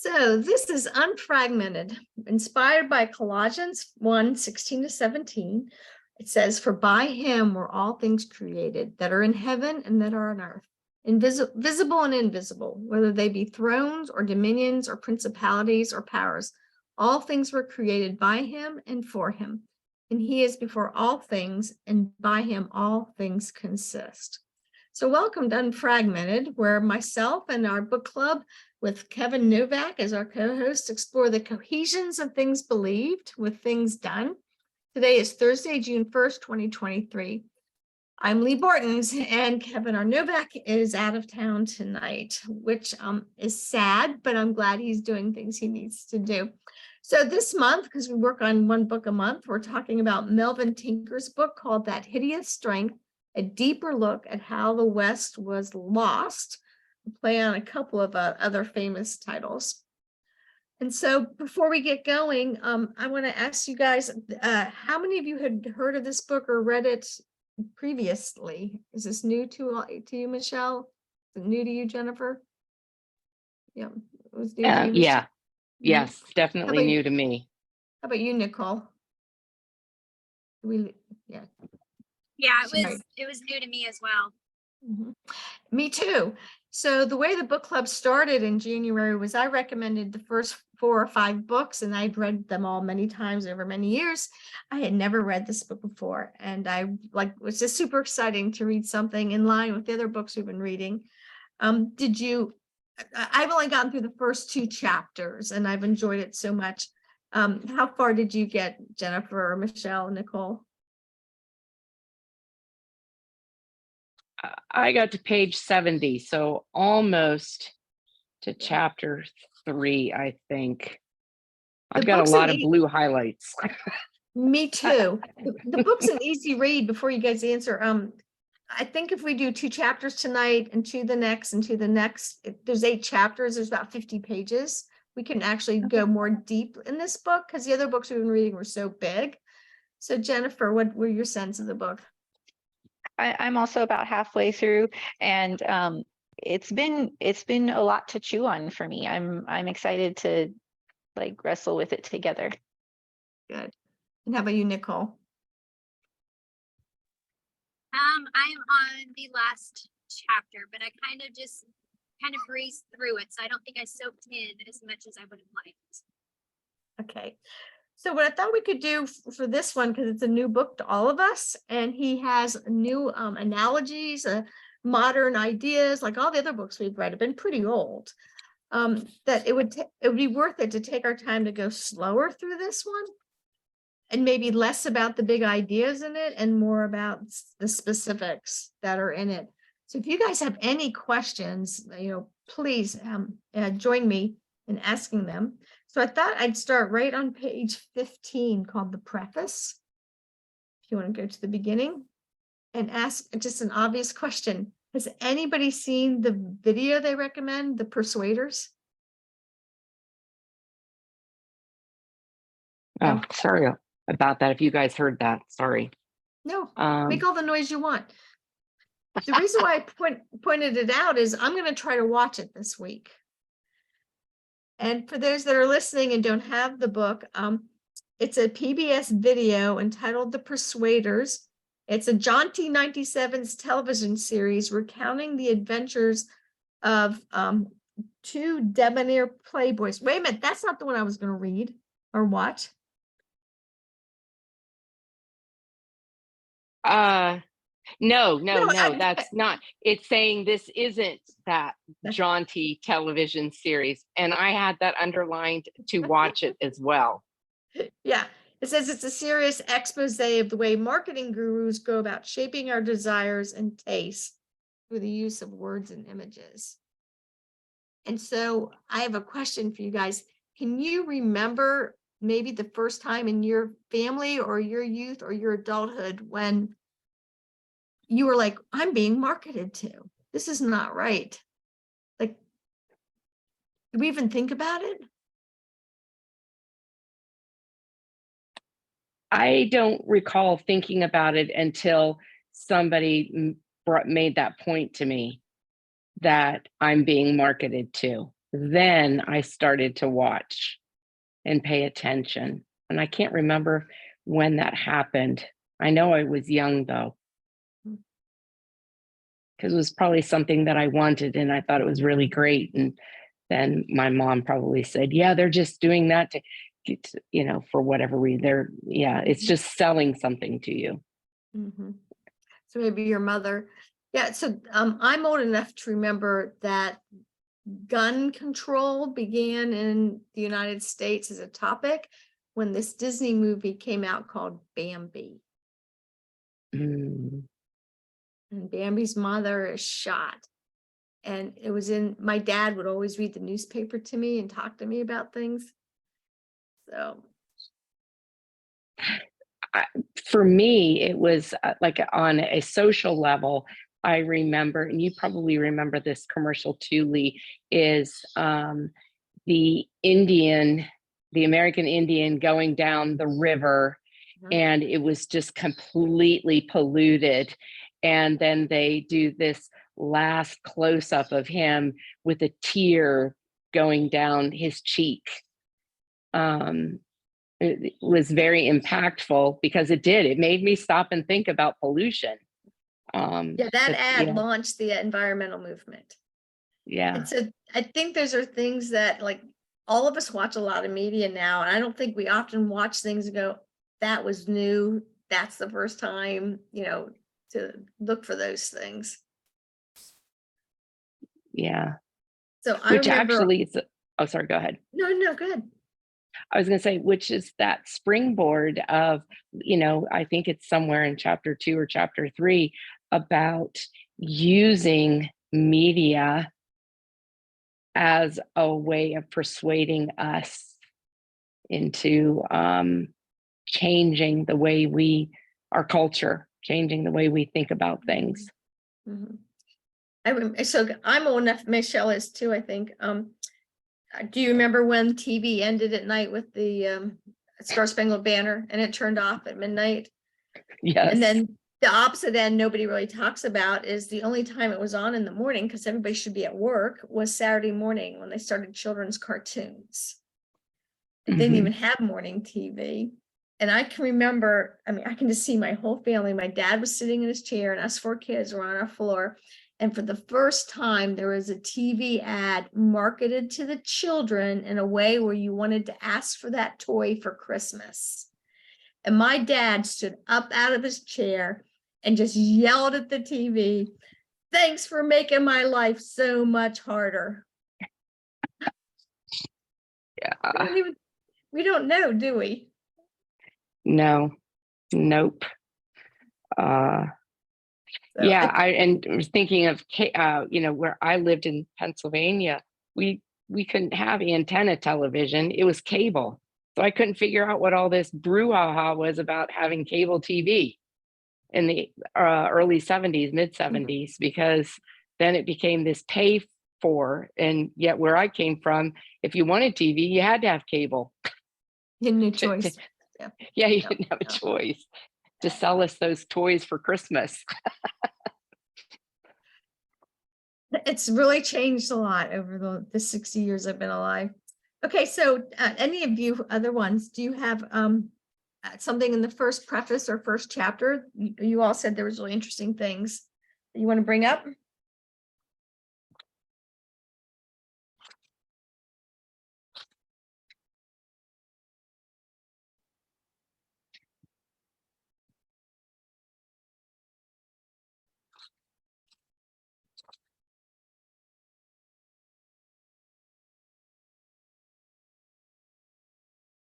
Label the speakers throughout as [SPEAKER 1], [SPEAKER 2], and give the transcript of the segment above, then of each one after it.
[SPEAKER 1] So this is Unfragmented, inspired by Colossians 1:16-17. It says, "For by him were all things created that are in heaven and that are on earth, visible and invisible, whether they be thrones or dominions or principalities or powers. All things were created by him and for him. And he is before all things, and by him all things consist." So welcome to Unfragmented, where myself and our book club with Kevin Novak as our co-host explore the cohesions of things believed with things done. Today is Thursday, June 1st, 2023. I'm Lee Bortons, and Kevin R. Novak is out of town tonight, which is sad, but I'm glad he's doing things he needs to do. So this month, because we work on one book a month, we're talking about Melvin Tinker's book called That Hideous Strength, a deeper look at how the West was lost, play on a couple of other famous titles. And so before we get going, I want to ask you guys, how many of you had heard of this book or read it previously? Is this new to you, Michelle? Is it new to you, Jennifer? Yeah, it was new to you,
[SPEAKER 2] yeah. Yes, definitely new to me.
[SPEAKER 1] How about you, Nicole?
[SPEAKER 3] Yeah, it was new to me as well.
[SPEAKER 1] Mm-hmm. Me too. So the way the book club started in January was I recommended the first 4 or 5 books, and I'd read them all many times over many years. I had never read this book before, and I was just super exciting to read something in line with the other books we've been reading. I've only gotten through the first 2 chapters, and I've enjoyed it so much. How far did you get, Jennifer, Michelle, Nicole?
[SPEAKER 2] I got to page 70, so almost to chapter 3, I think. I've got a lot of blue highlights.
[SPEAKER 1] Me too. The book's an easy read. Before you guys answer, I think if we do 2 chapters tonight and 2 the next and 2 the next, there's 8 chapters, there's about 50 pages. We can actually go more deep in this book because the other books we've been reading were so big. So Jennifer, what were your sense of the book?
[SPEAKER 4] I'm also about halfway through, and it's been a lot to chew on for me. I'm excited to wrestle with it together.
[SPEAKER 1] Good. And how about you, Nicole?
[SPEAKER 3] I'm on the last chapter, but I kind of breezed through it, so I don't think I soaked in as much as I would have liked.
[SPEAKER 1] Okay. So what I thought we could do for this one, because it's a new book to all of us, and he has new analogies, modern ideas, like all the other books we've read have been pretty old, that it would be worth it to take our time to go slower through this one, and maybe less about the big ideas in it and more about the specifics that are in it. So if you guys have any questions, please join me in asking them. So I thought I'd start right on page 15 called the preface. If you want to go to the beginning and ask just an obvious question. Has anybody seen the video they recommend, The Persuaders?
[SPEAKER 2] Oh,
[SPEAKER 1] No?
[SPEAKER 2] Sorry about that. If you guys heard that, sorry.
[SPEAKER 1] No, make all the noise you want. The reason why I pointed it out is I'm going to try to watch it this week. And for those that are listening and don't have the book, it's a PBS video entitled The Persuaders. It's a John T. 97's television series recounting the adventures of 2 debonair playboys. Wait a minute, that's not the one I was going to read or watch.
[SPEAKER 2] No, that's not. It's saying this isn't that jaunty television series. And I had that underlined to watch it as well.
[SPEAKER 1] Yeah, it says it's a serious expose of the way marketing gurus go about shaping our desires and tastes through the use of words and images. And so I have a question for you guys. Can you remember maybe the first time in your family or your youth or your adulthood when you were like, I'm being marketed to? This is not right. Like, did we even think about it?
[SPEAKER 2] I don't recall thinking about it until somebody made that point to me that I'm being marketed to. then I started to watch and pay attention. And I can't remember when that happened. I know I was young though, because it was probably something that I wanted and I thought it was really great. And then my mom probably said, yeah, they're just doing that to get, for whatever reason. It's just selling something to you.
[SPEAKER 1] Mhm. So maybe your mother. Yeah, so I'm old enough to remember that gun control began in the United States as a topic when this Disney movie came out called Bambi.
[SPEAKER 2] Mm.
[SPEAKER 1] And Bambi's mother is shot. And it was my dad would always read the newspaper to me and talk to me about things. So
[SPEAKER 2] For me, it was like on a social level. I remember, and you probably remember this commercial too, Lee, is the American Indian going down the river, and it was just completely polluted. And then they do this last close up of him with a tear going down his cheek. It was very impactful because it made me stop and think about pollution.
[SPEAKER 1] that ad launched the environmental movement.
[SPEAKER 2] Yeah.
[SPEAKER 1] And so I think those are things that, like, all of us watch a lot of media now, and I don't think we often watch things and go, that was new. That's the first time, to look for those things.
[SPEAKER 2] Yeah.
[SPEAKER 1] So I
[SPEAKER 2] Which
[SPEAKER 1] remember.
[SPEAKER 2] actually is, oh, sorry, go ahead.
[SPEAKER 1] No, go ahead.
[SPEAKER 2] I was going to say, which is that springboard of, I think it's somewhere in chapter 2 or chapter 3 about using media as a way of persuading us into changing the way our culture, changing the way we think about things.
[SPEAKER 1] Mm-hmm. So I'm old enough, Michelle is too, I think. Do you remember when TV ended at night with the Star Spangled Banner and it turned off at midnight?
[SPEAKER 2] Yes.
[SPEAKER 1] And then the opposite end nobody really talks about is the only time it was on in the morning, because everybody should be at work, was Saturday morning when they started children's cartoons. They didn't even have morning TV. And I can remember, I can just see my whole family. My dad was sitting in his chair and us 4 kids were on our floor. And for the first time, there was a TV ad marketed to the children in a way where you wanted to ask for that toy for Christmas. And my dad stood up out of his chair and just yelled at the TV, "Thanks for making my life so much harder."
[SPEAKER 2] Yeah.
[SPEAKER 1] We don't know, do we?
[SPEAKER 2] No, nope. And I was thinking of, where I lived in Pennsylvania, we couldn't have antenna television. It was cable. So I couldn't figure out what all this brouhaha was about having cable TV in the early 70s, mid 70s, because then it became this pay for, and yet where I came from, if you wanted TV, you had to have cable.
[SPEAKER 1] You had no choice.
[SPEAKER 2] You didn't have a choice to sell us those toys for Christmas.
[SPEAKER 1] It's really changed a lot over the 60 years I've been alive. Okay, so any of you other ones, do you have something in the first preface or first chapter? You all said there was really interesting things that you want to bring up.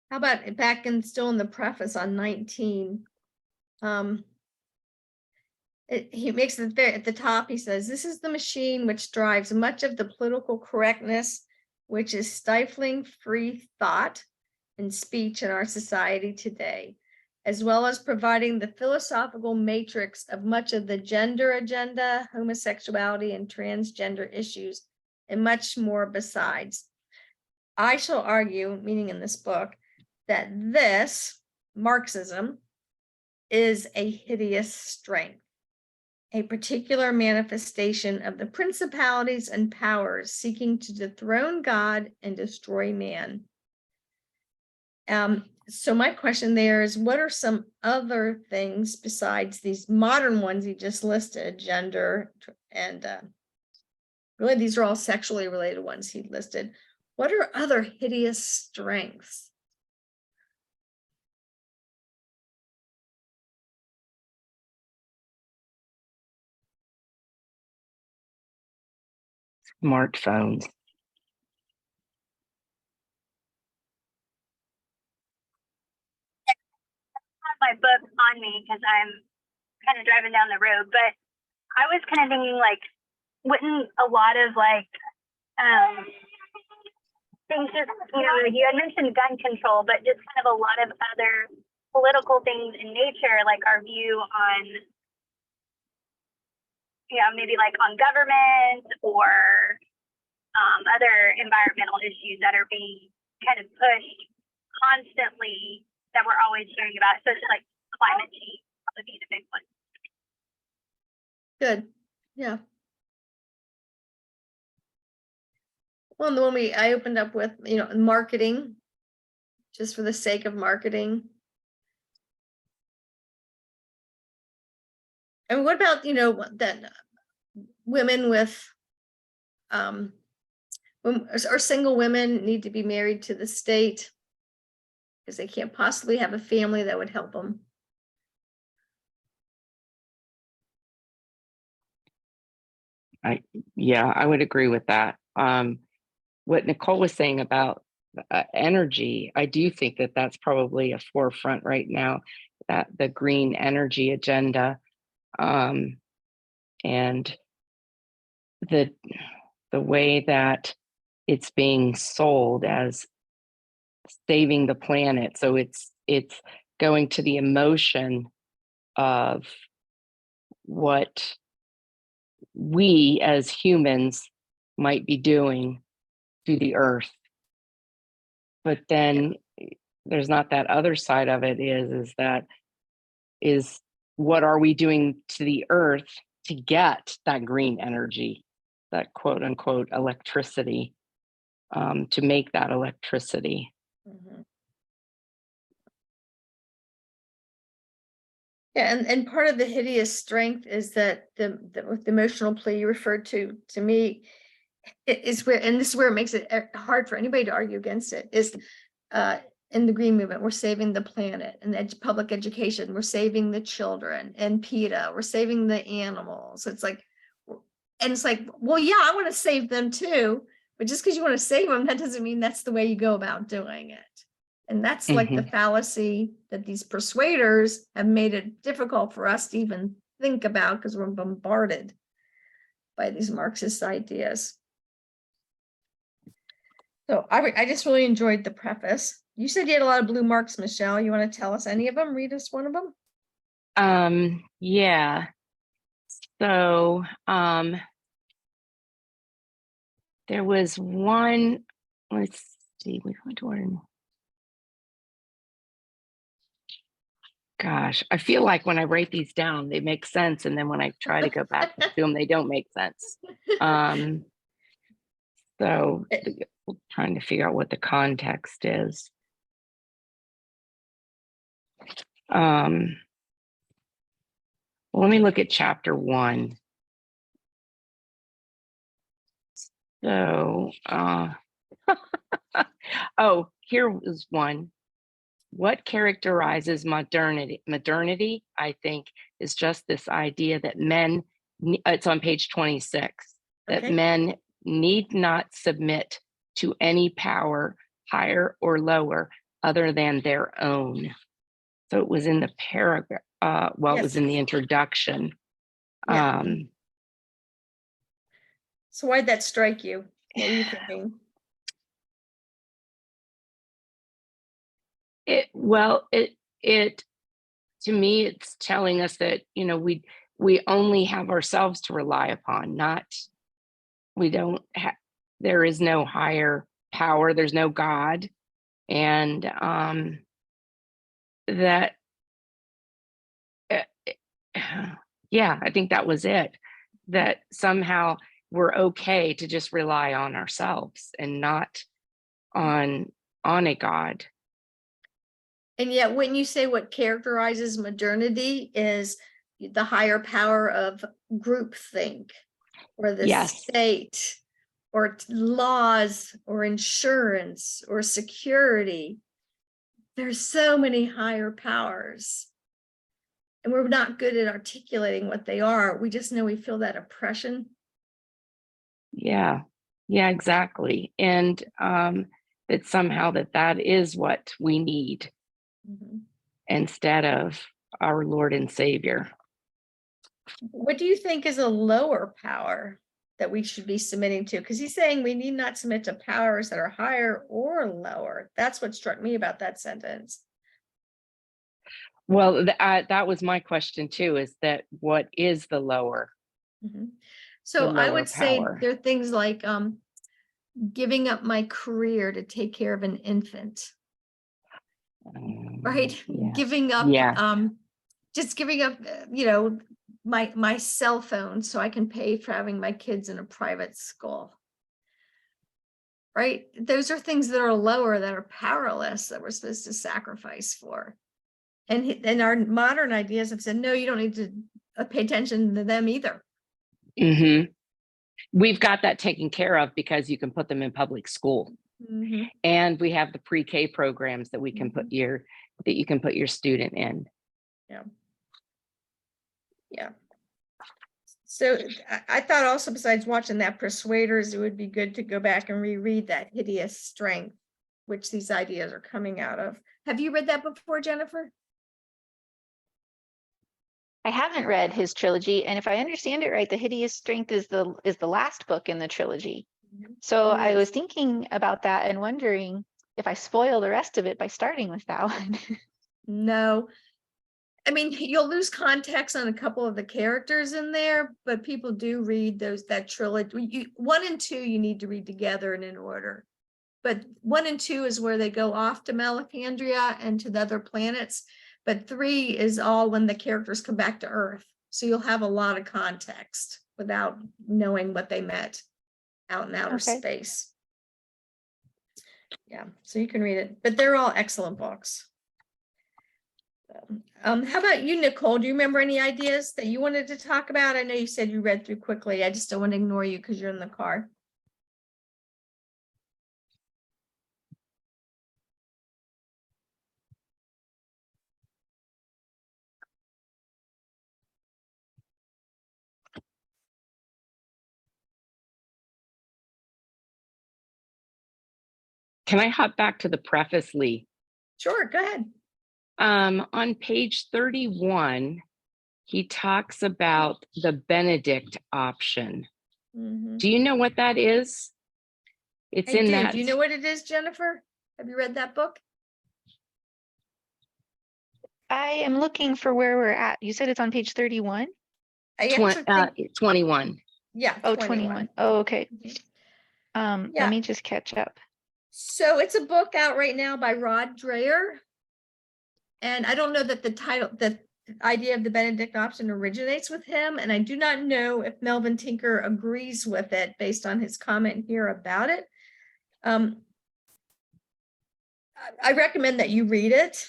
[SPEAKER 1] How about still in the preface on 19? He makes it there at the top. He says, "This is the machine which drives much of the political correctness, which is stifling free thought and speech in our society today, as well as providing the philosophical matrix of much of the gender agenda, homosexuality, and transgender issues, and much more besides. I shall argue," meaning in this book, "that this, Marxism, is a hideous strength. a particular manifestation of the principalities and powers seeking to dethrone God and destroy man. So my question there is, what are some other things besides these modern ones you just listed, gender, and really these are all sexually related ones he listed. What are other hideous strengths?
[SPEAKER 2] Smartphones.
[SPEAKER 5] My book on me because I'm kind of driving down the road, but I was kind of thinking like, wouldn't a lot of like things just, you had mentioned gun control, but just kind of a lot of other political things in nature, like our view on, maybe like on government or other environmental issues that are being kind of pushed constantly that we're always hearing about, especially like climate change would be the big one.
[SPEAKER 1] Good. Yeah. Well, and the one I opened up with, marketing, just for the sake of marketing. And what about, that women with, or single women need to be married to the state because they can't possibly have a family that would help them.
[SPEAKER 2] Yeah, I would agree with that. What Nicole was saying about energy, I do think that that's probably a forefront right now, that the green energy agenda, and the way that it's being sold as saving the planet. So it's going to the emotion of what we as humans might be doing to the earth. But then there's not that other side of it is what are we doing to the earth to get that green energy, that quote unquote electricity, to make that electricity.
[SPEAKER 1] Mhm. Yeah, and part of the hideous strength is that the emotional plea you referred to me is where, and this is where it makes it hard for anybody to argue against it, is in the green movement, we're saving the planet, and public education, we're saving the children, and PETA, we're saving the animals. It's like, well, yeah, I want to save them too, but just because you want to save them, that doesn't mean that's the way you go about doing it. And that's like the fallacy that these persuaders have made it difficult for us to even think about because we're bombarded by these Marxist ideas. So I just really enjoyed the preface. You said you had a lot of blue marks, Michelle. You want to tell us any of them? Read us one of them.
[SPEAKER 2] Yeah. So there was one, let's see, we went to gosh, I feel like when I write these down, they make sense. And then when I try to go back to them, they don't make sense. So trying to figure out what the context is. Well, let me look at chapter 1. So, oh, here was one. What characterizes modernity? Modernity, I think, is just this idea that men, it's on page 26, that
[SPEAKER 1] Okay.
[SPEAKER 2] men need not submit to any power, higher or lower, other than their own. So it was in the paragraph, it was in the introduction.
[SPEAKER 1] Yeah. So why'd that strike you? What were you thinking?
[SPEAKER 2] It to me, it's telling us that, we only have ourselves to rely upon, there is no higher power, there's no God. And that Yeah, I think that was it. That somehow we're okay to just rely on ourselves and not on a God.
[SPEAKER 1] And yet, when you say what characterizes modernity is the higher power of groupthink, or the
[SPEAKER 2] Yes.
[SPEAKER 1] state, or laws, or insurance, or security, there's so many higher powers. And we're not good at articulating what they are. We just know we feel that oppression.
[SPEAKER 2] Yeah, exactly. And that somehow that is what we need
[SPEAKER 1] Mhm.
[SPEAKER 2] instead of our Lord and Savior.
[SPEAKER 1] What do you think is a lower power that we should be submitting to? Because he's saying we need not submit to powers that are higher or lower. That's what struck me about that sentence.
[SPEAKER 2] Well, that was my question too, is that what is the lower?
[SPEAKER 1] Mhm. So
[SPEAKER 2] The
[SPEAKER 1] I
[SPEAKER 2] lower
[SPEAKER 1] would say
[SPEAKER 2] power.
[SPEAKER 1] there are things like giving up my career to take care of an infant, right?
[SPEAKER 2] Yeah.
[SPEAKER 1] Giving up,
[SPEAKER 2] Yeah.
[SPEAKER 1] just giving up, my cell phone so I can pay for having my kids in a private school. Right? Those are things that are lower, that are powerless, that we're supposed to sacrifice for. And our modern ideas have said, no, you don't need to pay attention to them either.
[SPEAKER 2] Mm-hmm. We've got that taken care of because you can put them in public school.
[SPEAKER 1] Mm-hmm.
[SPEAKER 2] And we have the pre-K programs that we can put that you can put your student in.
[SPEAKER 1] Yeah. So I thought also, besides watching that Persuaders, it would be good to go back and reread that Hideous Strength, which these ideas are coming out of. Have you read that before, Jennifer?
[SPEAKER 4] I haven't read his trilogy, and if I understand it right, the Hideous Strength is the last book in the trilogy. So I was thinking about that and wondering if I spoil the rest of it by starting with that one.
[SPEAKER 1] No. I mean, you'll lose context on a couple of the characters in there, but people do read that trilogy. 1 and 2 you need to read together and in order. But 1 and 2 is where they go off to Malacandria and to the other planets. But 3 is all when the characters come back to Earth. So you'll have a lot of context without knowing what they met out in outer space. Yeah, so you can read it, but they're all excellent books. How about you, Nicole? Do you remember any ideas that you wanted to talk about? I know you said you read through quickly. I just don't want to ignore you because you're in the car.
[SPEAKER 2] Can I hop back to the preface, Lee?
[SPEAKER 1] Sure, go ahead.
[SPEAKER 2] On page 31, he talks about the Benedict option.
[SPEAKER 1] Mm-hmm.
[SPEAKER 2] Do you know what that is? It's in that.
[SPEAKER 1] Do you know what it is, Jennifer? Have you read that book?
[SPEAKER 4] I am looking for where we're at. You said it's on page 31?
[SPEAKER 2] 21.
[SPEAKER 1] Yeah.
[SPEAKER 4] Oh, 21. Oh, okay.
[SPEAKER 1] Yeah.
[SPEAKER 4] Let me just catch up.
[SPEAKER 1] So it's a book out right now by Rod Dreher. And I don't know that the idea of the Benedict option originates with him. And I do not know if Melvin Tinker agrees with it based on his comment here about it. I recommend that you read it.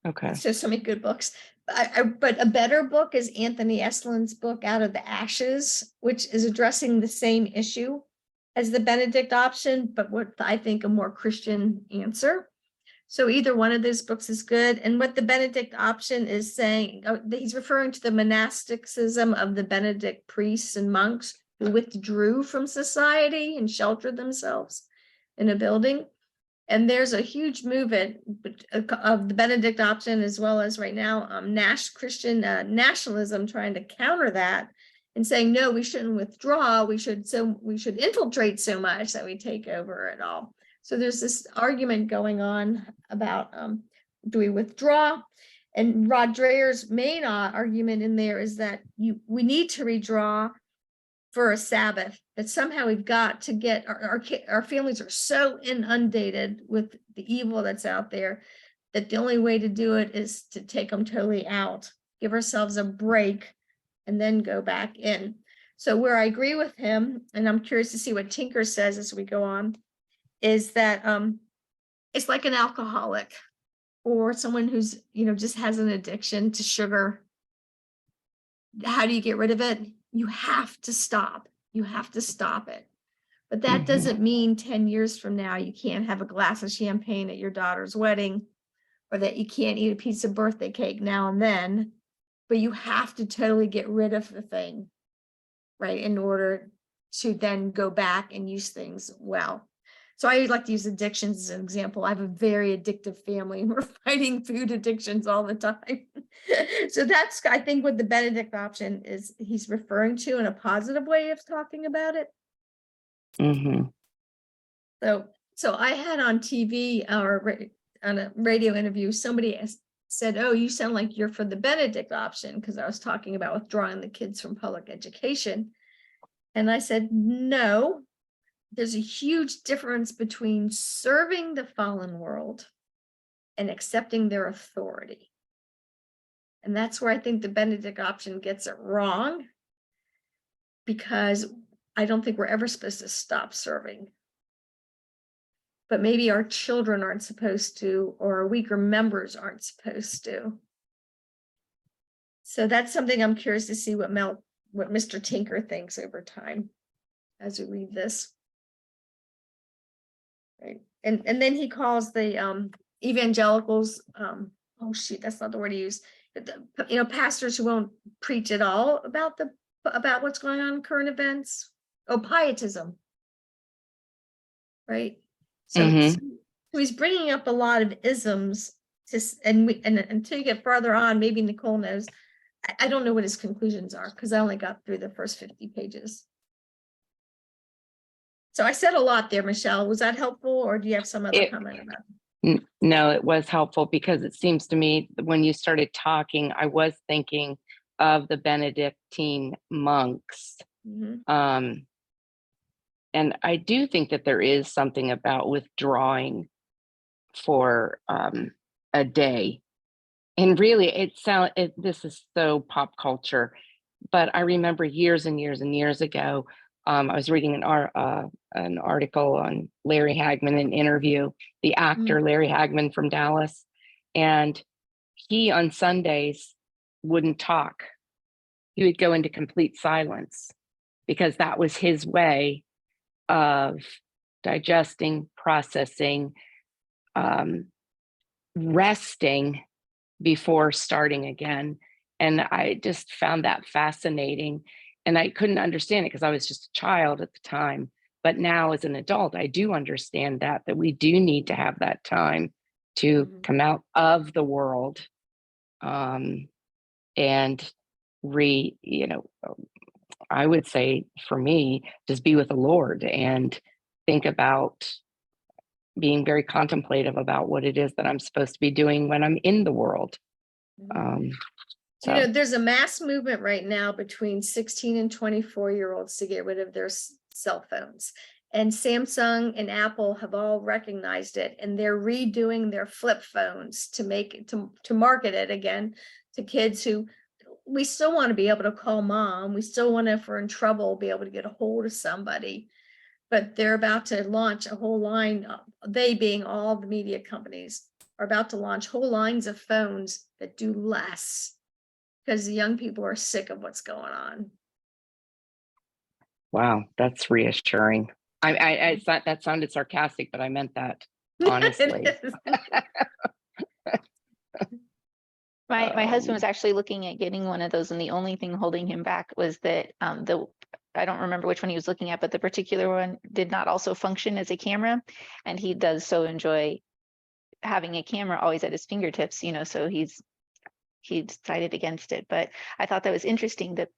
[SPEAKER 2] Okay.
[SPEAKER 1] So many good books. But a better book is Anthony Eslin's book, Out of the Ashes, which is addressing the same issue as the Benedict option, but what I think a more Christian answer. So either one of those books is good. And what the Benedict option is saying, he's referring to the monasticism of the Benedict priests and monks who withdrew from society and sheltered themselves in a building. And there's a huge movement of the Benedict option, as well as right now, Christian nationalism trying to counter that and saying, no, we shouldn't withdraw. We should infiltrate so much that we take over it all. So there's this argument going on about, do we withdraw? And Rod Dreher's main argument in there is that we need to redraw for a Sabbath, that somehow we've got to get our families are so inundated with the evil that's out there that the only way to do it is to take them totally out, give ourselves a break and then go back in. So where I agree with him, and I'm curious to see what Tinker says as we go on, is that it's like an alcoholic or someone who's, just has an addiction to sugar. How do you get rid of it? You have to stop. You have to stop it. But that doesn't mean 10 years from now you can't have a glass of champagne at your daughter's wedding, or that you can't eat a piece of birthday cake now and then. But you have to totally get rid of the thing, right, in order to then go back and use things well. So I like to use addictions as an example. I have a very addictive family, and we're fighting food addictions all the time. So that's, I think, what the Benedict option is he's referring to, in a positive way of talking about it. So I had on TV or on a radio interview, somebody said, "Oh, you sound like you're for the Benedict option," because I was talking about withdrawing the kids from public education. And I said, no, there's a huge difference between serving the fallen world and accepting their authority. And that's where I think the Benedict option gets it wrong, because I don't think we're ever supposed to stop serving. But maybe our children aren't supposed to, or our weaker members aren't supposed to. So that's something I'm curious to see what Mr. Tinker thinks over time as we read this. Right. And then he calls the evangelicals, oh shoot, that's not the word he used. Pastors who won't preach at all about what's going on in current events. Oh, pietism. Right. So he's bringing up a lot of isms, and until you get farther on, maybe Nicole knows. I don't know what his conclusions are, because I only got through the first 50 pages. So I said a lot there, Michelle. Was that helpful, or do you have some other comment about it?
[SPEAKER 2] No, it was helpful, because it seems to me when you started talking, I was thinking of the Benedictine monks. And I do think that there is something about withdrawing for a day. And really, this is so pop culture, but I remember years and years and years ago, I was reading an article on Larry Hagman, an interview, the actor Larry Hagman from Dallas, and he on Sundays wouldn't talk. He would go into complete silence, because that was his way of digesting, processing, resting before starting again. And I just found that fascinating. And I couldn't understand it because I was just a child at the time. But now as an adult, I do understand that we do need to have that time to come out of the world and I would say for me, just be with the Lord and think about being very contemplative about what it is that I'm supposed to be doing when I'm in the world.
[SPEAKER 1] There's a mass movement right now between 16 and 24-year-olds to get rid of their cell phones. And Samsung and Apple have all recognized it, and they're redoing their flip phones to make it to market it again to kids who we still want to be able to call mom. We still want to, if we're in trouble, be able to get a hold of somebody. But they're about to launch a whole line, they being all the media companies, are about to launch whole lines of phones that do less, because the young people are sick of what's going on.
[SPEAKER 2] Wow, that's reassuring. That sounded sarcastic, but I meant that honestly.
[SPEAKER 4] My husband was actually looking at getting one of those, and the only thing holding him back was that I don't remember which one he was looking at, but the particular one did not also function as a camera, and he does so enjoy having a camera always at his fingertips, so he decided against it. But I thought that was interesting that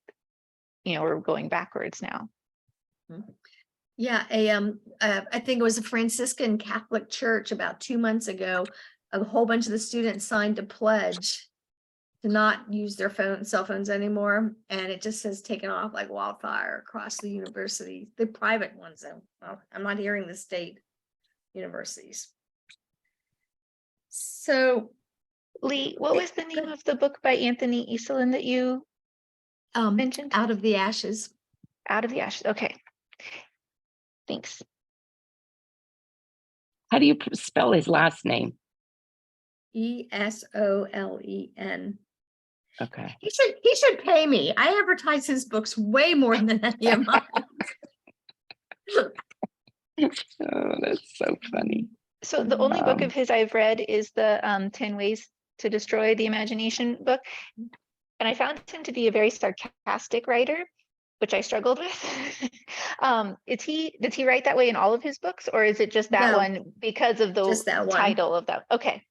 [SPEAKER 4] we're going backwards now.
[SPEAKER 1] Yeah, I think it was a Franciscan Catholic church about 2 months ago. A whole bunch of the students signed a pledge to not use their cell phones anymore, and it just has taken off like wildfire across the university, the private ones. Well, I'm not hearing the state universities. So,
[SPEAKER 4] Lee, what was the name of the book by Anthony Esolen that you mentioned?
[SPEAKER 1] Out of the Ashes.
[SPEAKER 4] Out of the Ashes. Okay. Thanks.
[SPEAKER 2] How do you spell his last name?
[SPEAKER 1] Esolen.
[SPEAKER 2] Okay.
[SPEAKER 1] He should pay me. I advertise his books way more than any of mine.
[SPEAKER 2] Oh, that's so funny.
[SPEAKER 4] So the only book
[SPEAKER 2] Um,
[SPEAKER 4] of his I've read is the 10 Ways to Destroy the Imagination book. And I found him to be a very sarcastic writer, which I struggled with. Does he write that way in all of his books, or is it just that
[SPEAKER 1] No,
[SPEAKER 4] one because of the
[SPEAKER 1] just that one.
[SPEAKER 4] title of that? Okay.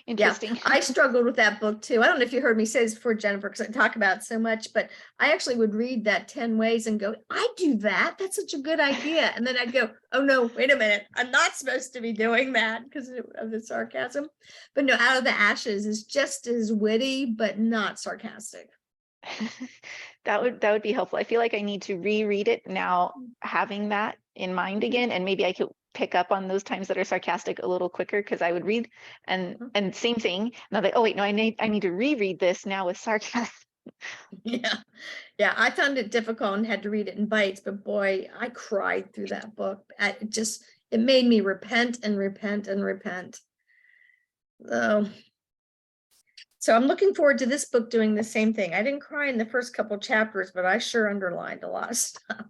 [SPEAKER 4] Interesting.
[SPEAKER 1] Yeah, I struggled with that book too. I don't know if you heard me say this before, Jennifer, because I talk about it so much, but I actually would read that 10 ways and go, I do that. That's such a good idea. And then I'd go, oh no, wait a minute. I'm not supposed to be doing that because of the sarcasm. But no, Out of the Ashes is just as witty, but not sarcastic.
[SPEAKER 4] That would be helpful. I feel like I need to reread it now, having that in mind again, and maybe I could pick up on those times that are sarcastic a little quicker, because I would read and same thing. And I'm like, oh wait, no, I need to reread this now with sarcasm.
[SPEAKER 1] Yeah, I found it difficult and had to read it in bites, but boy, I cried through that book. It made me repent and repent and repent. So I'm looking forward to this book doing the same thing. I didn't cry in the first couple chapters, but I sure underlined a lot of stuff.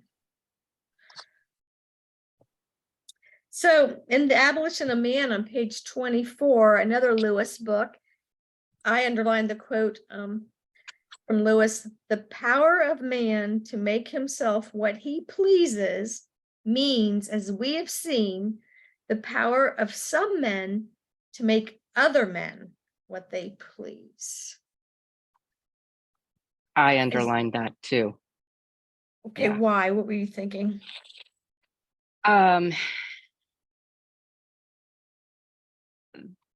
[SPEAKER 1] So in The Abolition of Man on page 24, another Lewis book, I underlined the quote from Lewis: "The power of man to make himself what he pleases means, as we have seen, the power of some men to make other men what they please."
[SPEAKER 2] I underlined that too.
[SPEAKER 1] Okay,
[SPEAKER 2] Yeah.
[SPEAKER 1] why? What were you thinking?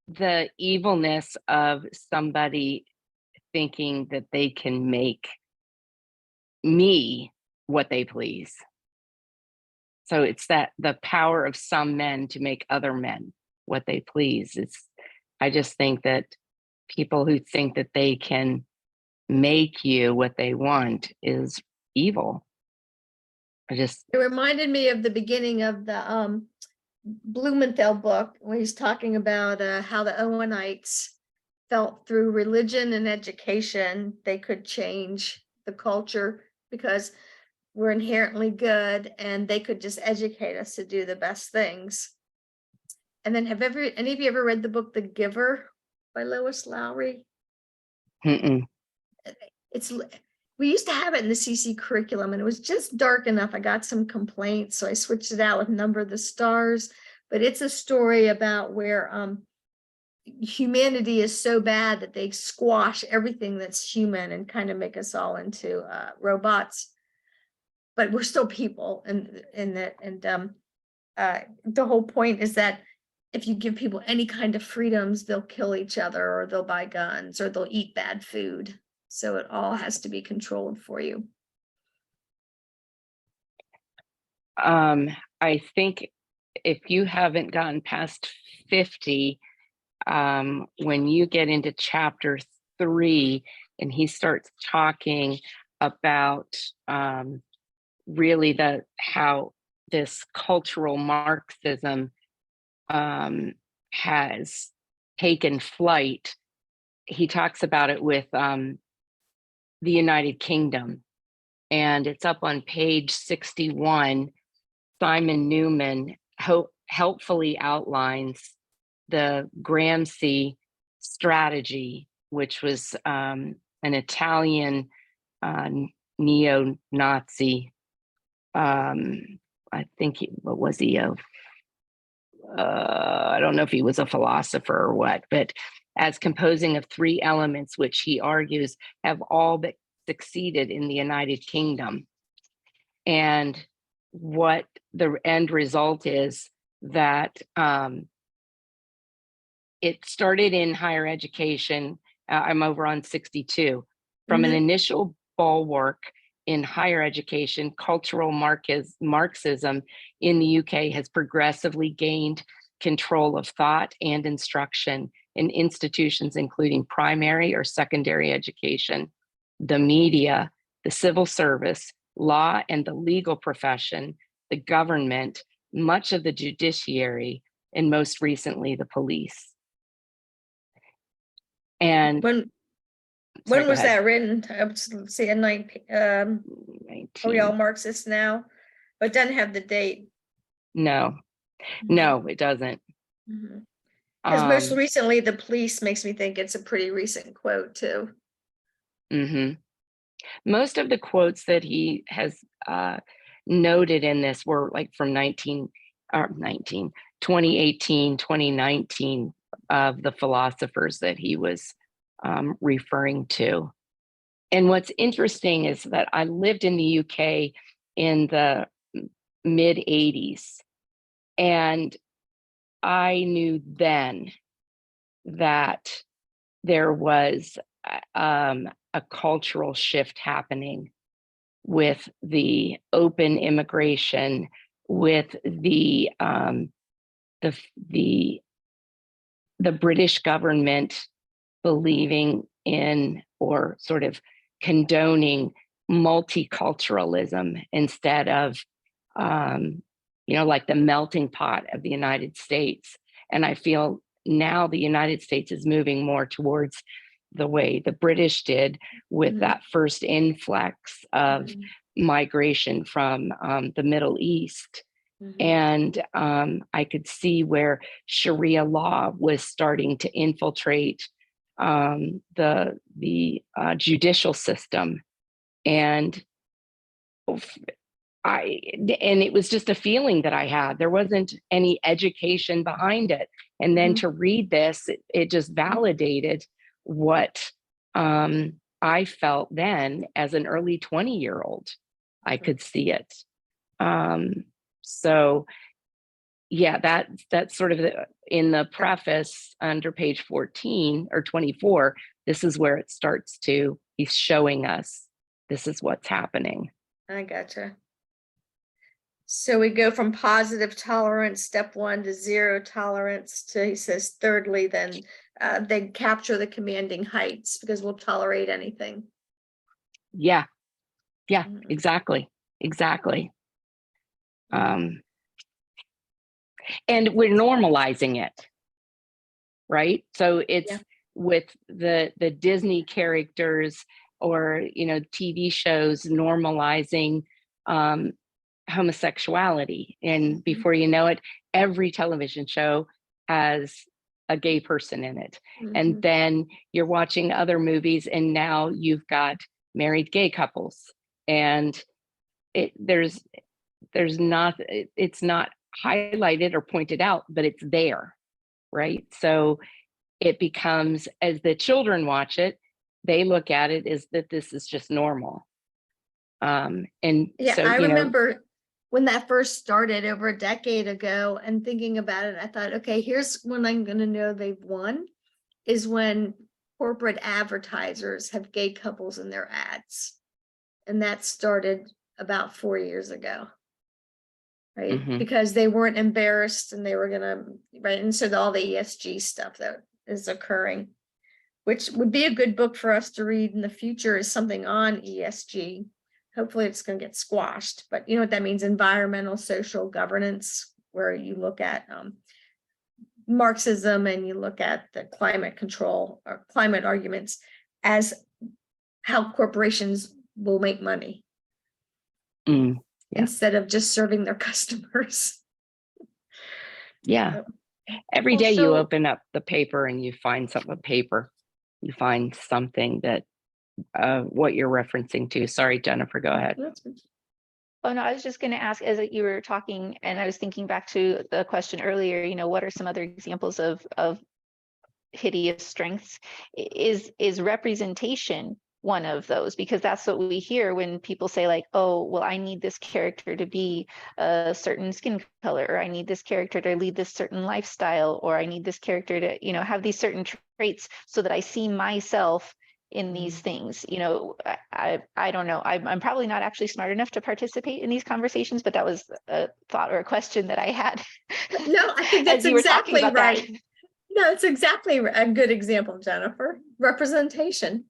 [SPEAKER 2] The evilness of somebody thinking that they can make me what they please. So it's that the power of some men to make other men what they please. I just think that people who think that they can make you what they want is evil.
[SPEAKER 1] It reminded me of the beginning of the Blumenthal book, where he's talking about how the Owenites felt through religion and education they could change the culture because we're inherently good and they could just educate us to do the best things. And then have any of you ever read the book The Giver by Lois Lowry?
[SPEAKER 2] Mm-mm.
[SPEAKER 1] We used to have it in the CC curriculum and it was just dark enough. I got some complaints, so I switched it out with Number of the Stars. But it's a story about where humanity is so bad that they squash everything that's human and kind of make us all into robots. But we're still people, and the whole point is that if you give people any kind of freedoms, they'll kill each other, or they'll buy guns, or they'll eat bad food. So it all has to be controlled for you.
[SPEAKER 2] I think if you haven't gotten past 50, when you get into chapter 3 and he starts talking about really how this cultural Marxism has taken flight, he talks about it with the United Kingdom, and it's up on page 61. Simon Newman helpfully outlines the Gramsci strategy, which was an Italian neo-Nazi. I think what was he of? I don't know if he was a philosopher or what, but as composing of 3 elements, which he argues have all but succeeded in the United Kingdom. And what the end result is that it started in higher education. I'm over on 62. From an initial bulwark in higher education, cultural Marxism in the UK has progressively gained control of thought and instruction in institutions including primary or secondary education, the media, the civil service, law and the legal profession, the government, much of the judiciary, and most recently, the police. And
[SPEAKER 1] When
[SPEAKER 2] sorry, go
[SPEAKER 1] was
[SPEAKER 2] ahead.
[SPEAKER 1] that written? I was saying like, are we
[SPEAKER 2] 19.
[SPEAKER 1] all Marxists now? But it doesn't have the date.
[SPEAKER 2] No, no, it doesn't.
[SPEAKER 1] Because most
[SPEAKER 2] Um,
[SPEAKER 1] recently, the police makes me think it's a pretty recent quote too.
[SPEAKER 2] mhm. Most of the quotes that he has noted in this were like from 2018, 2019 of the philosophers that he was referring to. And what's interesting is that I lived in the UK in the mid 80s, and I knew then that there was a cultural shift happening with the open immigration, with the British government believing in or sort of condoning multiculturalism instead of like the melting pot of the United States. And I feel now the United States is moving more towards the way the British did with that first influx of migration from the Middle East. And I could see where Sharia law was starting to infiltrate the judicial system. And it was just a feeling that I had. There wasn't any education behind it. And then to read this, it just validated what I felt then as an early 20-year-old. I could see it. So yeah, that's sort of in the preface under page 14 or 24, this is where it starts to, he's showing us this is what's happening.
[SPEAKER 1] I gotcha. So we go from positive tolerance, step 1, to zero tolerance to, he says, thirdly, then they capture the commanding heights because we'll tolerate anything.
[SPEAKER 2] Yeah, exactly. And we're normalizing it, right? So it's with the Disney characters or, TV shows normalizing homosexuality. And before you know it, every television show has a gay person in it. And then you're watching other movies and now you've got married gay couples. And it's not highlighted or pointed out, but it's there, right? So it becomes, as the children watch it, they look at it as that this is just normal. I
[SPEAKER 1] remember when that first started over a decade ago and thinking about it, I thought, okay, here's when I'm going to know they've won, is when corporate advertisers have gay couples in their ads. And that started about 4 years ago. Right, because they weren't embarrassed and they were gonna, right, and so all the ESG stuff that is occurring, which would be a good book for us to read in the future, is something on ESG. Hopefully it's going to get squashed, but you know what that means: environmental, social governance, where you look at Marxism and you look at the climate control or climate arguments as how corporations will make money. Instead of just serving their customers.
[SPEAKER 2] Yeah. Every day you open up the paper and you find something that what you're referencing to. Sorry, Jennifer, go ahead.
[SPEAKER 4] Oh, no, I was just going to ask, as you were talking, and I was thinking back to the question earlier, what are some other examples of hideous strengths? Is representation one of those? Because that's what we hear when people say, like, oh, well, I need this character to be a certain skin color, or I need this character to lead this certain lifestyle, or I need this character to, have these certain traits so that I see myself in these things. I don't know. I'm probably not actually smart enough to participate in these conversations, but that was a thought or a question that I had.
[SPEAKER 1] No, I think that's exactly right. No, it's exactly a good example, Jennifer. Representation.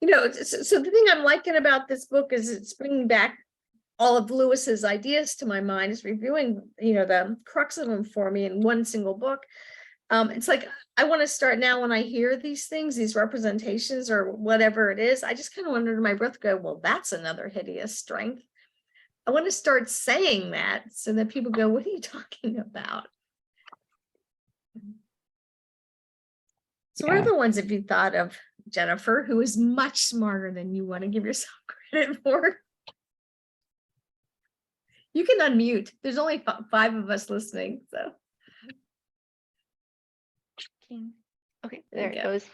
[SPEAKER 1] So the thing I'm liking about this book is it's bringing back all of Lewis's ideas to my mind, is reviewing, the crux of them for me in one single book. It's like, I want to start now when I hear these things, these representations or whatever it is, I just kind of under my breath go, well, that's another hideous strength. I want to start saying that so that people go, what are you talking about? So what
[SPEAKER 2] Yeah.
[SPEAKER 1] other ones have you thought of, Jennifer, who is much smarter than you want to give yourself credit for? You can unmute. There's only 5 of us listening, so.
[SPEAKER 4] Okay,
[SPEAKER 1] There
[SPEAKER 4] there
[SPEAKER 1] you
[SPEAKER 4] it
[SPEAKER 1] go.
[SPEAKER 4] goes.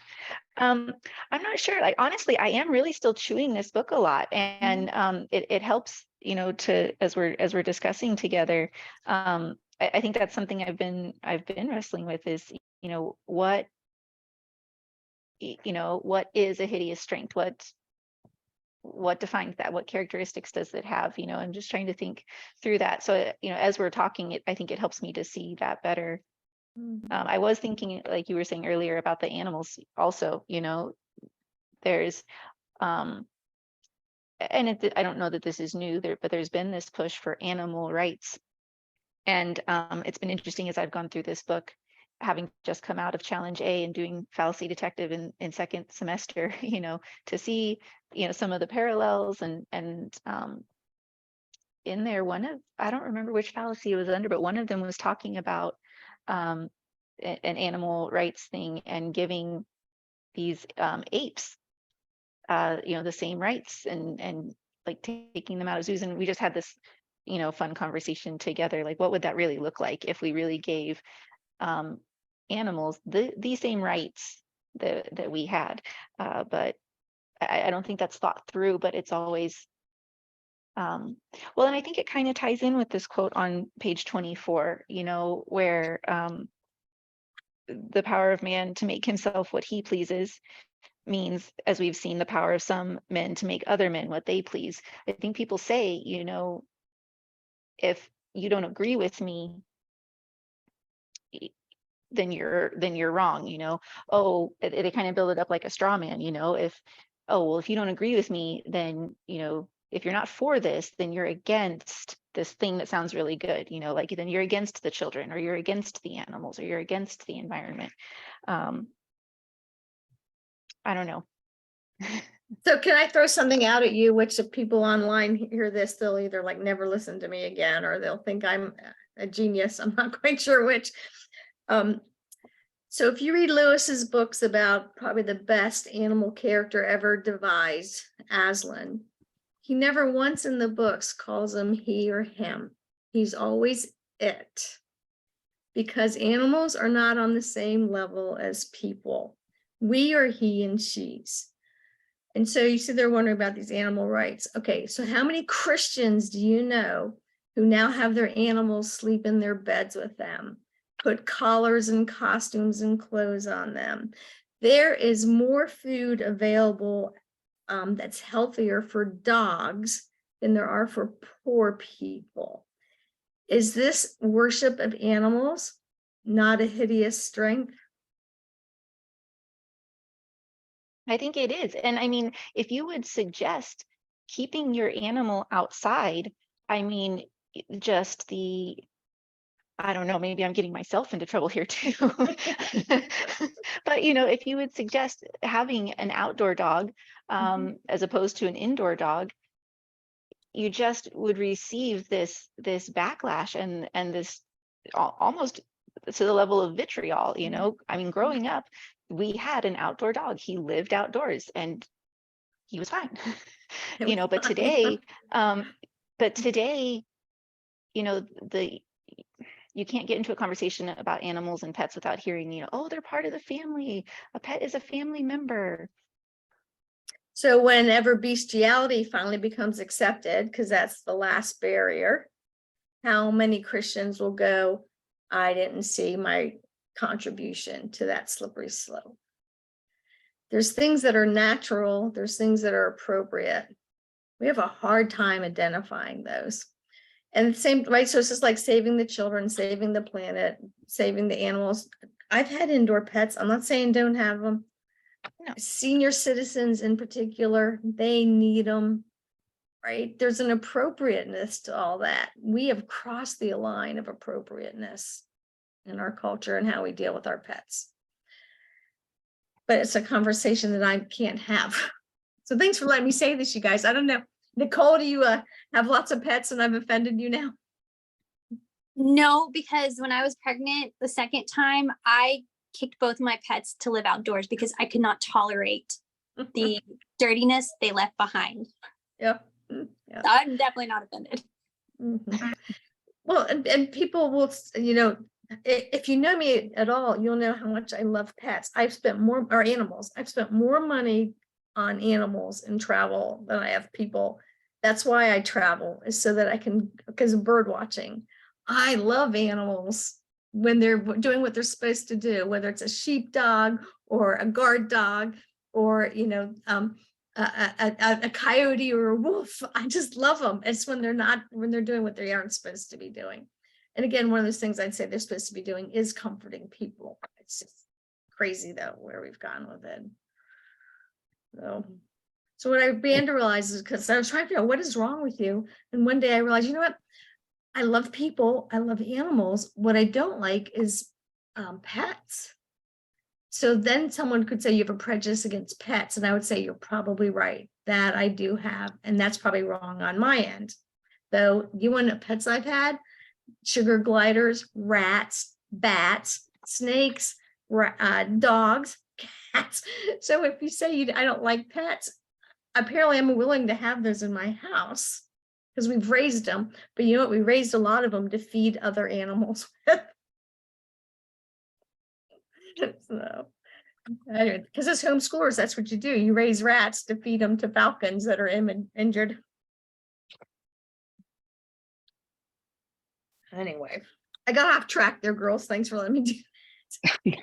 [SPEAKER 4] I'm not sure. Like, honestly, I am really still chewing this book a lot, and it helps, to as we're discussing together. I think that's something I've been wrestling with is, what is a hideous strength? What defines that? What characteristics does it have? I'm just trying to think through that. So, as we're talking, I think it helps me to see that better. I was thinking, like you were saying earlier, about the animals also, there's, and I don't know that this is new there, but there's been this push for animal rights. And it's been interesting as I've gone through this book, having just come out of Challenge A and doing Fallacy Detective in second semester, to see, some of the parallels and in there, I don't remember which fallacy it was under, but one of them was talking about an animal rights thing and giving these apes, the same rights and like taking them out of zoos. And we just had this, fun conversation together. Like, what would that really look like if we really gave animals the same rights that we had? But I don't think that's thought through, but it's always, well, and I think it kind of ties in with this quote on page 24, where the power of man to make himself what he pleases means, as we've seen, the power of some men to make other men what they please. I think people say, if you don't agree with me, then you're wrong. Oh, they kind of build it up like a straw man. If you don't agree with me, then if you're not for this, then you're against this thing that sounds really good. Like, then you're against the children, or you're against the animals, or you're against the environment. I don't know.
[SPEAKER 1] So can I throw something out at you, which if people online hear this, they'll either like never listen to me again, or they'll think I'm a genius. I'm not quite sure which. So if you read Lewis's books about probably the best animal character ever devised, Aslan, he never once in the books calls him he or him. He's always it, because animals are not on the same level as people. We are he and she's. And so you said they're wondering about these animal rights. Okay, so how many Christians do you know who now have their animals sleep in their beds with them, put collars and costumes and clothes on them? There is more food available that's healthier for dogs than there are for poor people. Is this worship of animals not a hideous strength?
[SPEAKER 4] I think it is. And I mean, if you would suggest keeping your animal outside, I mean, just I don't know, maybe I'm getting myself into trouble here too. But, if you would suggest having an outdoor dog as opposed to an indoor dog, you just would receive this backlash and this almost to the level of vitriol. I mean, growing up, we had an outdoor dog. He lived outdoors and he was fine. But today, you can't get into a conversation about animals and pets without hearing, oh, they're part of the family. A pet is a family member.
[SPEAKER 1] So whenever bestiality finally becomes accepted, because that's the last barrier, how many Christians will go, I didn't see my contribution to that slippery slope? There's things that are natural, there's things that are appropriate. We have a hard time identifying those. And the same, right? So it's just like saving the children, saving the planet, saving the animals. I've had indoor pets. I'm not saying don't have them.
[SPEAKER 4] No.
[SPEAKER 1] Senior citizens in particular, they need them, right? There's an appropriateness to all that. We have crossed the line of appropriateness in our culture and how we deal with our pets. But it's a conversation that I can't have. So thanks for letting me say this, you guys. I don't know. Nicole, do you have lots of pets and I've offended you now?
[SPEAKER 3] No, because when I was pregnant the second time, I kicked both my pets to live outdoors because I could not tolerate the dirtiness they left behind.
[SPEAKER 1] Yep. Yeah.
[SPEAKER 3] So I'm definitely not offended.
[SPEAKER 1] Mhm. Well, and people will, you know, if you know me at all, you'll know how much I love pets. I've spent more, or animals. I've spent more money on animals and travel than I have people. That's why I travel, is so that I can, because of bird watching. I love animals when they're doing what they're supposed to do, whether it's a sheepdog or a guard dog or, you know, a coyote or a wolf. I just love them. It's when they're doing what they aren't supposed to be doing. And again, one of those things I'd say they're supposed to be doing is comforting people. It's just crazy though, where we've gone with it. So what I began to realize is, because I was trying to figure out what is wrong with you. And one day I realized, you know what? I love people. I love animals. What I don't like is pets. So then someone could say you have a prejudice against pets. And I would say you're probably right. That I do have. And that's probably wrong on my end. Though, you want to know pets I've had? Sugar gliders, rats, bats, snakes, dogs, cats. So if you say I don't like pets, apparently I'm willing to have those in my house because we've raised them. But you know what? We raised a lot of them to feed other animals with. So, anyway, because as homeschoolers, that's what you do. You raise rats to feed them to falcons that are injured. Anyway, I got off track there, girls. Thanks for letting me do.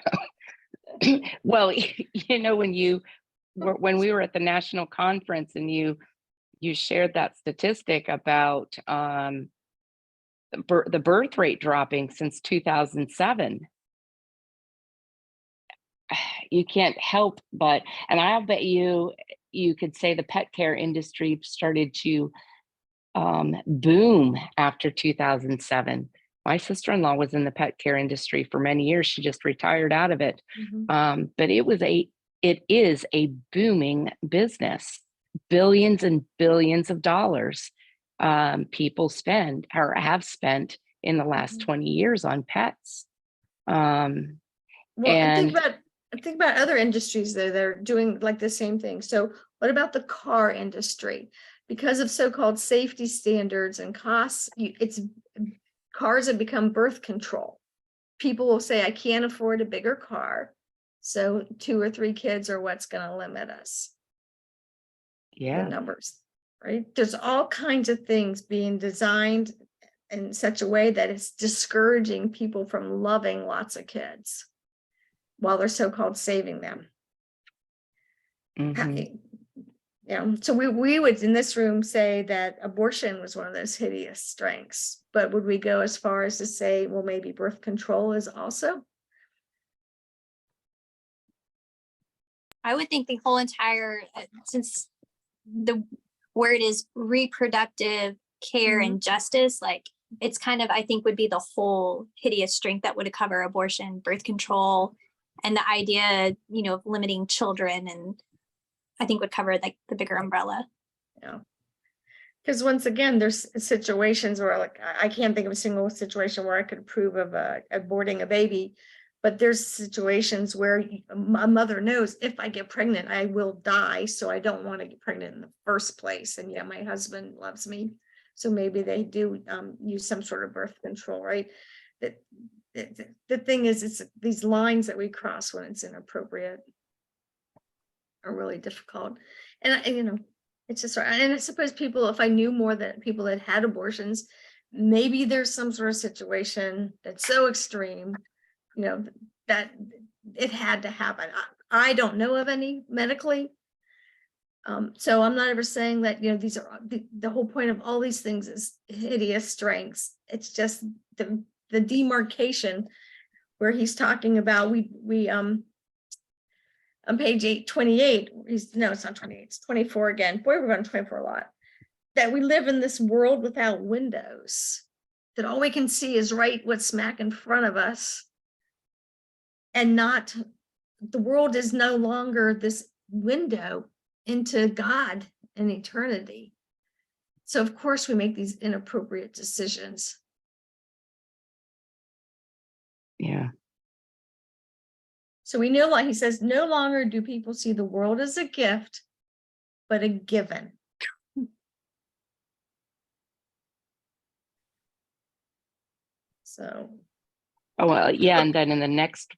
[SPEAKER 2] Well, you know, when we were at the national conference and you shared that statistic about the birth rate dropping since 2007, you can't help but, and I'll bet you could say the pet care industry started to boom after 2007. My sister-in-law was in the pet care industry for many years. She just retired out of it.
[SPEAKER 1] Mhm.
[SPEAKER 2] But it is a booming business. Billions and billions of dollars people spend or have spent in the last 20 years on pets.
[SPEAKER 1] Well, and think about other industries though, they're doing like the same thing. So what about the car industry? Because of so-called safety standards and costs, cars have become birth control. People will say, I can't afford a bigger car. So 2 or 3 kids are what's going to limit us.
[SPEAKER 2] Yeah.
[SPEAKER 1] The numbers, right? There's all kinds of things being designed in such a way that it's discouraging people from loving lots of kids while they're so-called saving them.
[SPEAKER 2] Mhm.
[SPEAKER 1] Yeah, so we would in this room say that abortion was one of those hideous strengths, but would we go as far as to say, well, maybe birth control is also?
[SPEAKER 3] I would think the whole entire, since the word is reproductive care and justice, like it's kind of, I think would be the whole hideous strength that would cover abortion, birth control, and the idea, you know, of limiting children, and I think would cover like the bigger umbrella.
[SPEAKER 1] Yeah. Because once again, there's situations where like, I can't think of a single situation where I could approve of aborting a baby, but there's situations where a mother knows if I get pregnant, I will die. So I don't want to get pregnant in the first place. And yeah, my husband loves me. So maybe they do use some sort of birth control, right? The thing is, it's these lines that we cross when it's inappropriate are really difficult. And you know, it's just right. And I suppose people, if I knew more that people that had abortions, maybe there's some sort of situation that's so extreme, you know, that it had to happen. I don't know of any medically. So I'm not ever saying that, you know, these are the whole point of all these things is hideous strengths. It's just the demarcation where he's talking about on page 828, no, it's not 28, it's 24 again. Boy, we're going to 24 a lot. That we live in this world without windows, that all we can see is right what's smack in front of us. And not, the world is no longer this window into God and eternity. So of course we make these inappropriate decisions.
[SPEAKER 2] Yeah.
[SPEAKER 1] So we know, like he says, no longer do people see the world as a gift, but a given. So.
[SPEAKER 2] Oh, well, yeah. And then in the next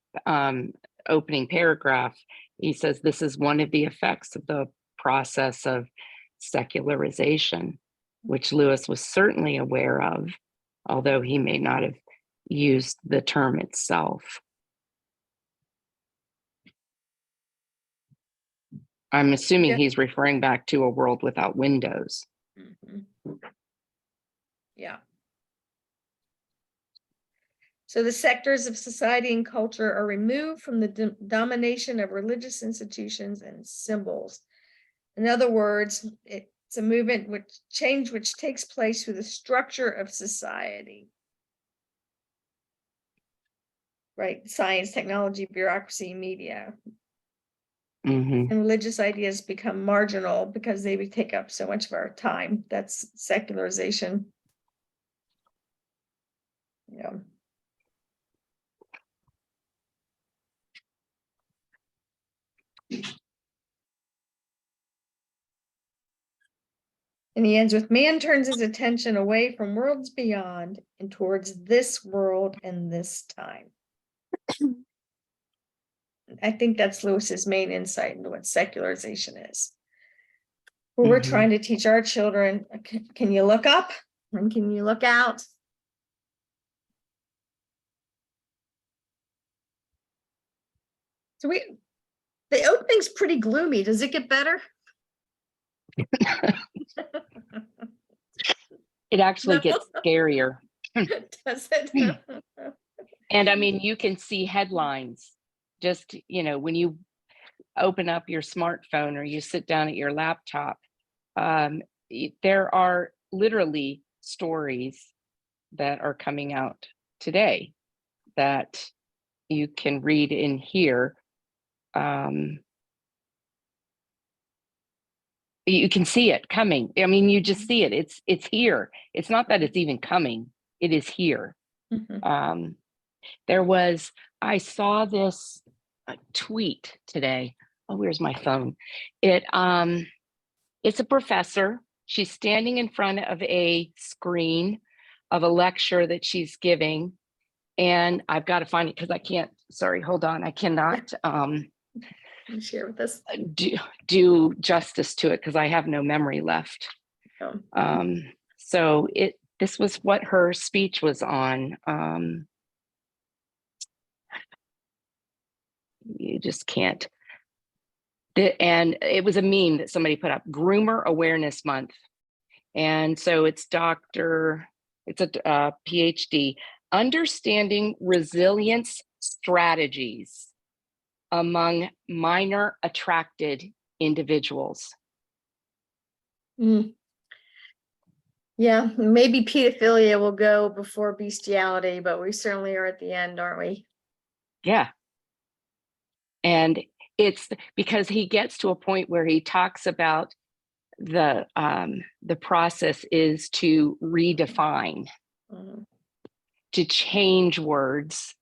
[SPEAKER 2] opening paragraph, he says this is one of the effects of the process of secularization, which Lewis was certainly aware of, although he may not have used the term itself. I'm assuming he's referring back to a world without windows.
[SPEAKER 1] Yeah. So the sectors of society and culture are removed from the domination of religious institutions and symbols. In other words, it's a movement which takes place through the structure of society. Right, science, technology, bureaucracy, media.
[SPEAKER 2] Mm-hmm.
[SPEAKER 1] And religious ideas become marginal because they would take up so much of our time. That's secularization. Yeah. And he ends with, man turns his attention away from worlds beyond and towards this world and this time. I think that's Lewis's main insight into what secularization is. Where we're trying to teach our children, can you look up and can you look out? So the opening's pretty gloomy. Does it get better?
[SPEAKER 2] It actually gets scarier.
[SPEAKER 1] Does it?
[SPEAKER 2] And I mean, you can see headlines just, when you open up your smartphone or you sit down at your laptop, there are literally stories that are coming out today that you can read in here. You can see it coming. I mean, you just see it. It's here. It's not that it's even coming. It is here. Mm-hmm. I saw this tweet today. Oh, where's my phone? It's a professor. She's standing in front of a screen of a lecture that she's giving. And I've got to find it because I can't, sorry, hold on. I cannot
[SPEAKER 1] share with us.
[SPEAKER 2] Do justice to it because I have no memory left.
[SPEAKER 1] Oh.
[SPEAKER 2] So this was what her speech was on. You just can't. And it was a meme that somebody put up, Groomer Awareness Month. And so it's a PhD, Understanding Resilience Strategies among Minor Attracted Individuals.
[SPEAKER 1] Yeah, maybe pedophilia will go before bestiality, but we certainly are at the end, aren't we?
[SPEAKER 2] Yeah. And it's because he gets to a point where he talks about the process is to redefine, to change words.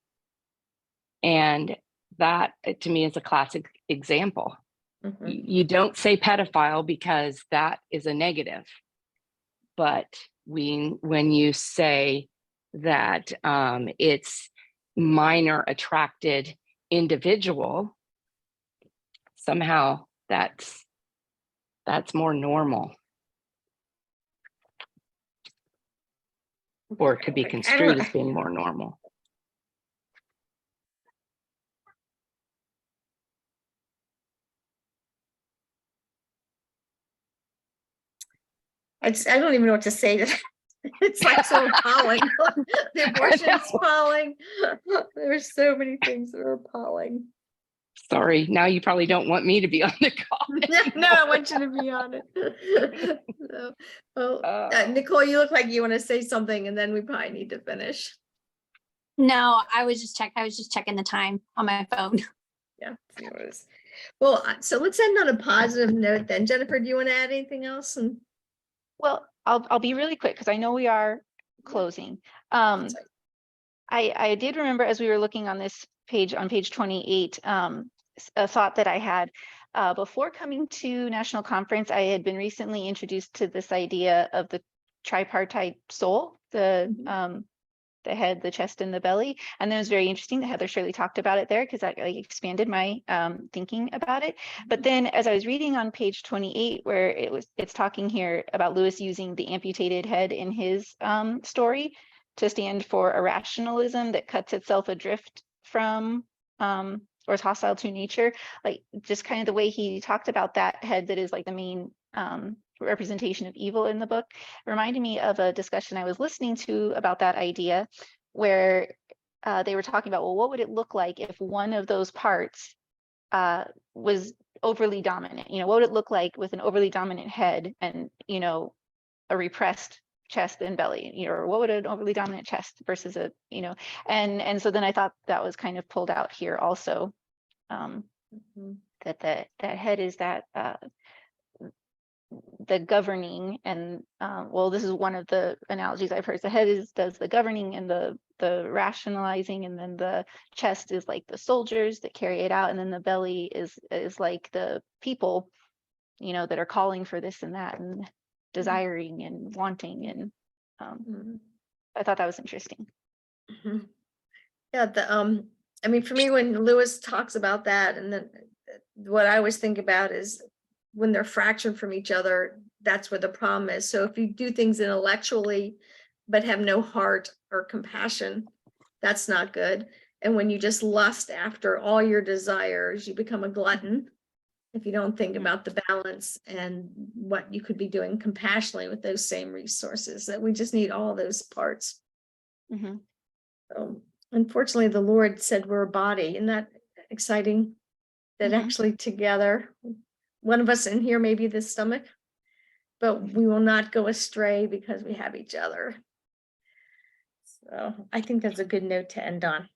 [SPEAKER 2] And that to me is a classic example. You don't say pedophile because that is a negative. But when you say that it's minor attracted individual, somehow that's more normal. Or it could be construed as being more normal.
[SPEAKER 1] I don't even know what to say to that. It's like so appalling. The abortion is appalling. There's so many things that are appalling.
[SPEAKER 2] Sorry, now you probably don't want me to be on the call.
[SPEAKER 1] No, I want you to be on it. So, well,
[SPEAKER 2] Oh.
[SPEAKER 1] Nicole, you look like you want to say something, and then we probably need to finish.
[SPEAKER 3] No, I was just checking the time on my phone.
[SPEAKER 1] Yeah. See what it is. Well, so let's end on a positive note then. Jennifer, do you want to add anything else? And
[SPEAKER 4] Well, I'll be really quick because I know we are closing.
[SPEAKER 1] Sorry.
[SPEAKER 4] I did remember as we were looking on this page, on page 28, a thought that I had. Before coming to National Conference, I had been recently introduced to this idea of the tripartite soul, the head, the chest, and the belly. And then it was very interesting that Heather Shirley talked about it there because that like expanded my thinking about it. But then as I was reading on page 28, where it's talking here about Lewis using the amputated head in his story to stand for a rationalism that cuts itself adrift from or is hostile to nature, like just kind of the way he talked about that head that is like the main representation of evil in the book reminded me of a discussion I was listening to about that idea where they were talking about, well, what would it look like if one of those parts was overly dominant? You know, what would it look like with an overly dominant head and, you know, a repressed chest and belly, you know, or what would an overly dominant chest versus a, you know, and so then I thought that was kind of pulled out here also, that that head is that the governing and well, this is one of the analogies I've heard. The head does the governing and the rationalizing, and then the chest is like the soldiers that carry it out, and then the belly is like the people, you know, that are calling for this and that and desiring and wanting, and I thought that was interesting.
[SPEAKER 1] Yeah, I mean, for me, when Lewis talks about that, and then what I always think about is when they're fractured from each other, that's where the problem is. So if you do things intellectually, but have no heart or compassion, that's not good. And when you just lust after all your desires, you become a glutton. If you don't think about the balance and what you could be doing compassionately with those same resources, that we just need all those parts. So unfortunately, the Lord said we're a body. Isn't that exciting? That actually together, one of us in here may be the stomach, but we will not go astray because we have each other. So I think that's a good note to end on.